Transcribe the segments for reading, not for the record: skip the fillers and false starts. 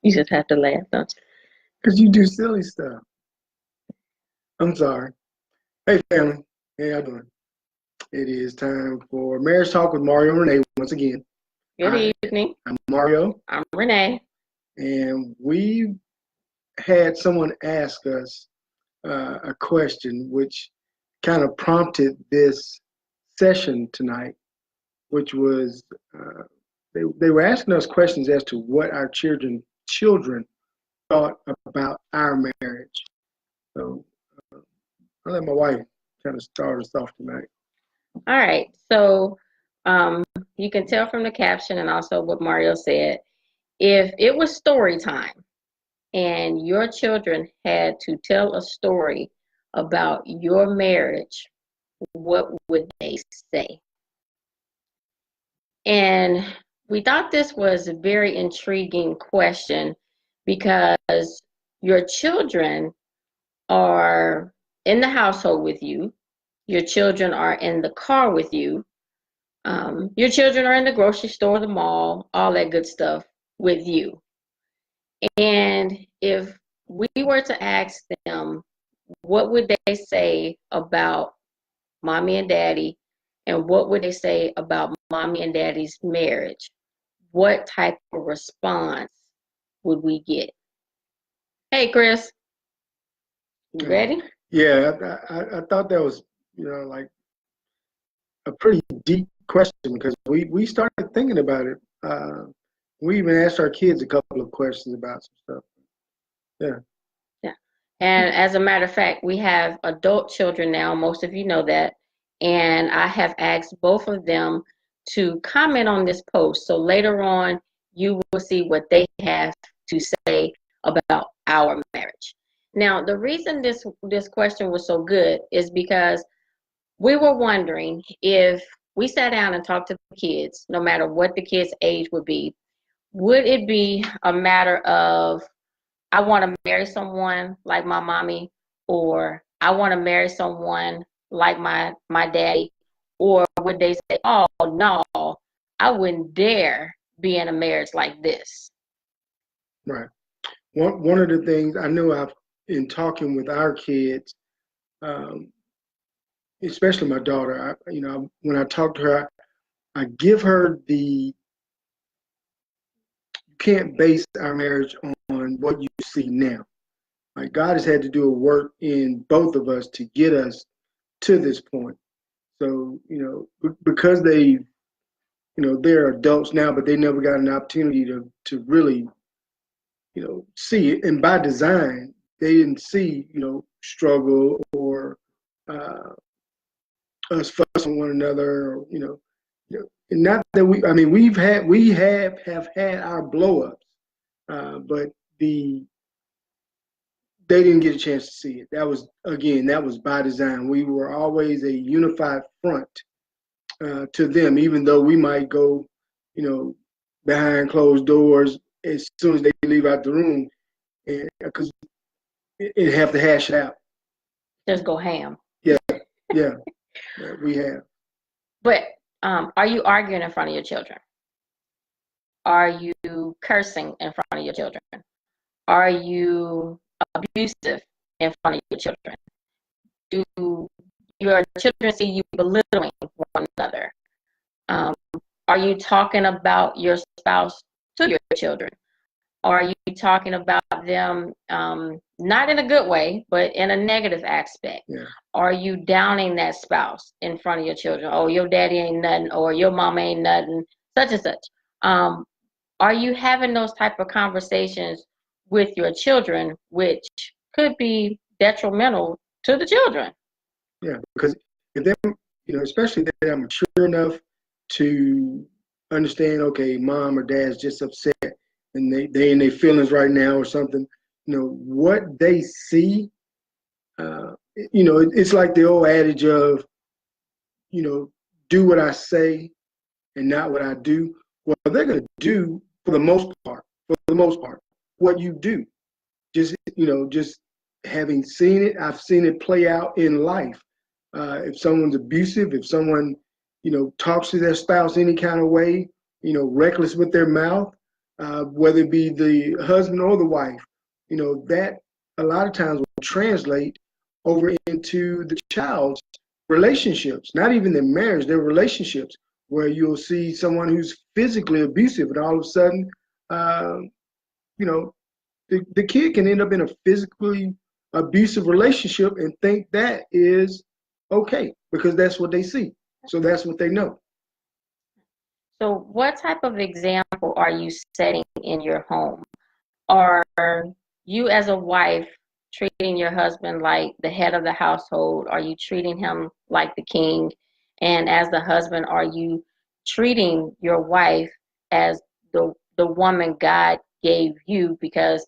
You just have to laugh, don't you? Because you do silly stuff. I'm sorry. Hey, family. How y'all doing? It is time for Marriage Talk with Mario and Renee once again. Good evening. I'm Mario. I'm Renee. And we had someone ask us a question which kind of prompted this session tonight, which was they were asking us questions as to what our children thought about our marriage. So I'll let my wife kind of start us off tonight. All right. So you can tell from the caption and also what Mario said, if it was story time and your children had to tell a story about your marriage, what would they say? And we thought this was a very intriguing question because your children are in the household with you. Your children are in the car with you. Your children are in the grocery store, the mall, all that good stuff with you. And if we were to ask them, what would they say about mommy and daddy? And what would they say about mommy and daddy's marriage? What type of response would we get? Hey, Chris, you ready? Yeah, I thought that was, like a pretty deep question because we started thinking about it. We even asked our kids a couple of questions about some stuff. Yeah. Yeah. And as a matter of fact, we have adult children now. Most of you know that. And I have asked both of them to comment on this post. So later on, you will see what they have to say about our marriage. Now, the reason this question was so good is because we were wondering if we sat down and talked to the kids, no matter what the kids' age would it be a matter of, I want to marry someone like my mommy, or I want to marry someone like my daddy, or would they say, oh no, I wouldn't dare be in a marriage like this? Right. One of the things I know in talking with our kids, especially my daughter, when I talk to her, I give her you can't base our marriage on what you see now. Like God has had to do a work in both of us to get us to this point. So, because they're adults now, but they never got an opportunity to really, see it. And by design, they didn't see, struggle or us fussing one another, or, and not that we have had our blow ups, but they didn't get a chance to see it. That was by design. We were always a unified front to them, even though we might go, behind closed doors as soon as they leave out the room, because it have to hash it out. Just go ham. Yeah, we have. But are you arguing in front of your children? Are you cursing in front of your children? Are you abusive in front of your children? Do your children see you belittling one another? Are you talking about your spouse to your children? Are you talking about them not in a good way, but in a negative aspect? Yeah. Are you downing that spouse in front of your children? Oh, your daddy ain't nothing, or your mama ain't nothing, such and such. Are you having those type of conversations with your children, which could be detrimental to the children? Yeah, because if them, especially if they're mature enough to understand, okay, mom or dad's just upset and they in their feelings right now or something, what they see, it's like the old adage of, do what I say and not what I do. Well, they're going to do for the most part, what you do. Just having seen it, I've seen it play out in life. If someone's abusive, if someone, talks to their spouse any kind of way, reckless with their mouth, whether it be the husband or the wife, that a lot of times will translate over into the child's relationships, not even their marriage, their relationships, where you'll see someone who's physically abusive, and all of a sudden, you know, the kid can end up in a physically abusive relationship and think that is okay because that's what they see. So that's what they know. So what type of example are you setting in your home? Are you as a wife treating your husband like the head of the household? Are you treating him like the king? And as the husband, are you treating your wife as the woman God gave you? Because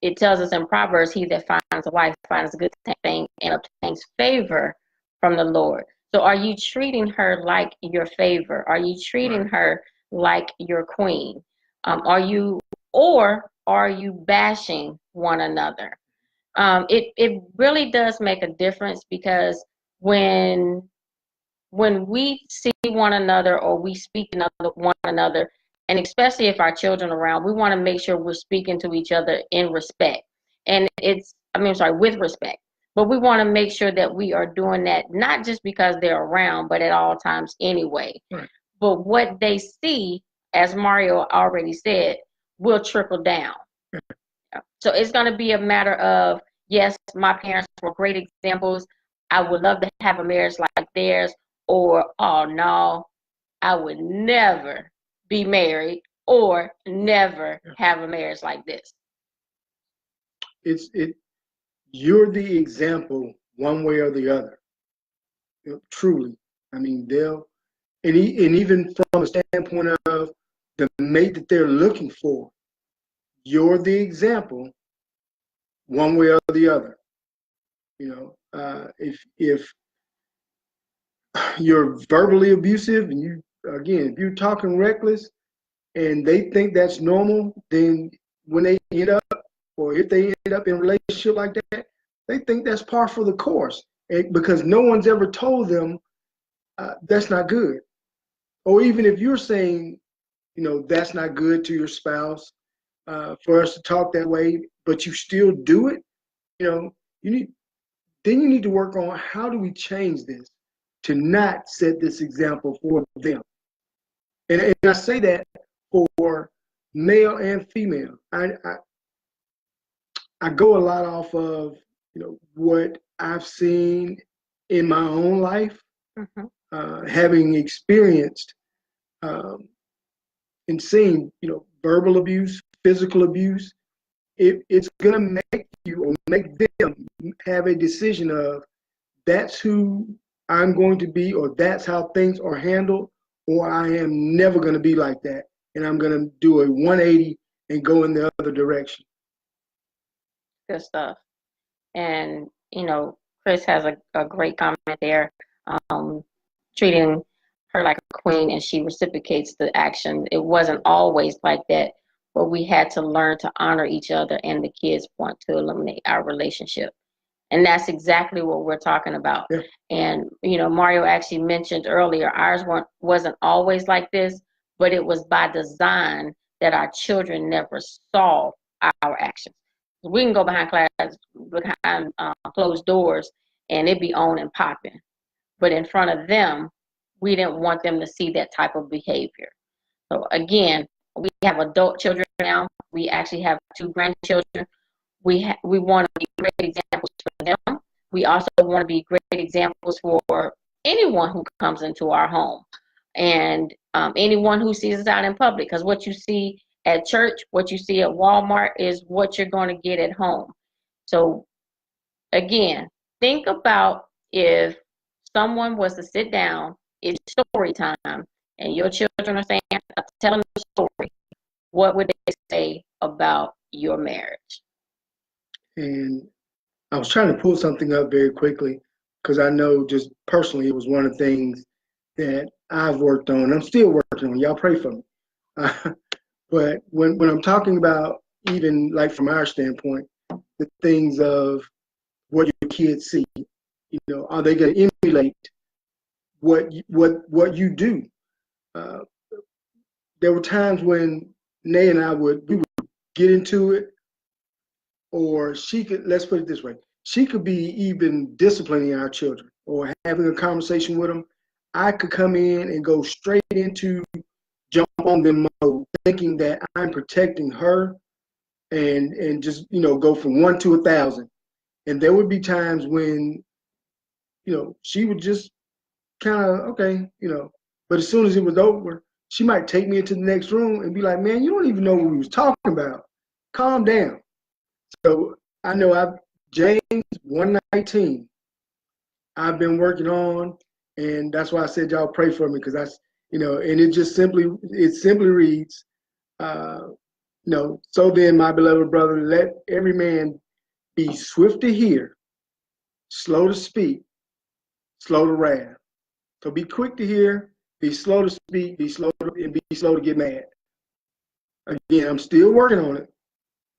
it tells us in Proverbs, he that finds a wife finds a good thing and obtains favor from the Lord. So are you treating her like your favor? Are you treating her like your queen? Or are you bashing one another? It really does make a difference, because when we see one another or we speak to one another, and especially if our children are around, we want to make sure we're speaking to each other in respect. And with respect. But we want to make sure that we are doing that not just because they're around, but at all times anyway. Right. But what they see, as Mario already said, will trickle down. So it's going to be a matter of, yes, my parents were great examples. I would love to have a marriage like theirs. Or, oh no, I would never be married or never have a marriage like this. You're the example one way or the other. Truly. I mean, and even from a standpoint of the mate that they're looking for, you're the example one way or the other. If you're verbally abusive and if you're talking reckless and they think that's normal, then when they end up, or if they end up in a relationship like that, they think that's par for the course, because no one's ever told them that's not good. Or even if you're saying, that's not good to your spouse, for us to talk that way, but you still do it, you need to work on, how do we change this to not set this example for them. And I say that for male and female. I go a lot off of what I've seen in my own life, having experienced and seen verbal abuse, physical abuse. It's gonna make you, or make them, have a decision of, that's who I'm going to be, or that's how things are handled, or I am never going to be like that, and I'm going to do a 180 and go in the other direction. Good stuff. And Chris has a great comment there, treating her like a queen, and she reciprocates the action. It wasn't always like that, but we had to learn to honor each other, and the kids want to eliminate our relationship. And that's exactly what we're talking about. Yeah. And, Mario actually mentioned earlier, ours wasn't always like this, but it was by design that our children never saw our actions. We can go behind closed doors, and it be on and popping. But in front of them, we didn't want them to see that type of behavior. So again, we have adult children now. We actually have 2 grandchildren. We want to be great examples for them. We also want to be great examples for anyone who comes into our home, and anyone who sees us out in public. Because what you see at church, what you see at Walmart, is what you're going to get at home. So again, think about, if someone was to sit down, it's story time, and your children are telling the story, what would they say about your marriage? And I was trying to pull something up very quickly, because I know just personally it was one of the things that I've worked on. I'm still working on. Y'all pray for me. But when I'm talking about, even like from our standpoint, the things of what your kids see, are they going to emulate what you do? There were times when Nay and I we would get into it, or she could, let's put it this way, she could be even disciplining our children or having a conversation with them. I could come in and go straight into jump on them mode, thinking that I'm protecting her and just, go from 1 to 1,000. And there would be times when, she would just kind of, okay, but as soon as it was over, she might take me into the next room and be like, man, you don't even know what we was talking about. Calm down. So I know James 119, I've been working on, and that's why I said y'all pray for me, because that's, and it simply reads, so then, my beloved brother, let every man be swift to hear, slow to speak, slow to wrath. So be quick to hear, be slow to speak, be slow to get mad. Again, I'm still working on it.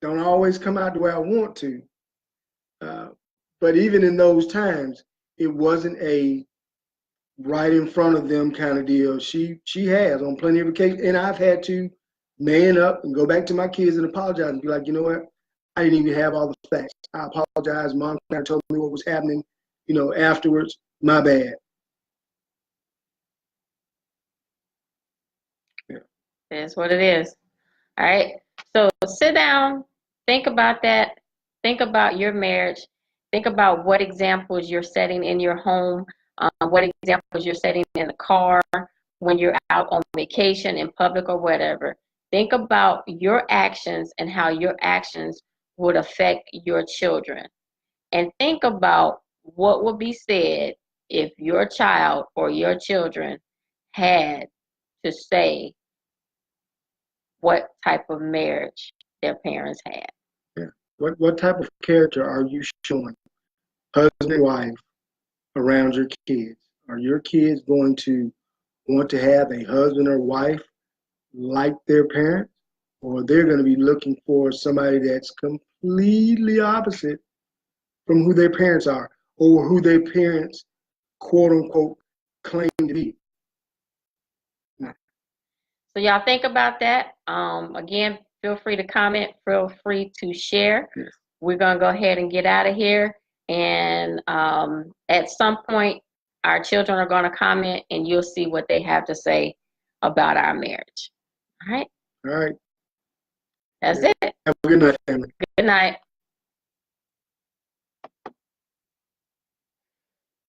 Don't always come out the way I want to. But even in those times, it wasn't a right in front of them kind of deal. She has on plenty of occasions, and I've had to man up and go back to my kids and apologize and be like, you know what? I didn't even have all the facts. I apologize. Mom told me what was happening, afterwards. My bad. Yeah. That's what it is. All right. So sit down, think about that. Think about your marriage. Think about what examples you're setting in your home, what examples you're setting in the car, when you're out on vacation, in public, or whatever. Think about your actions and how your actions would affect your children. And think about what would be said if your child or your children had to say what type of marriage their parents had. Yeah. What type of character are you showing, husband and wife, around your kids? Are your kids going to want to have a husband or wife like their parents, or they're going to be looking for somebody that's completely opposite from who their parents are, or who their parents, quote unquote, claim to be? So y'all think about that. Again, feel free to comment, feel free to share. Yes. We're going to go ahead and get out of here. And at some point, our children are going to comment, and you'll see what they have to say about our marriage. All right? All right. That's it. Have a good night, family. Good night.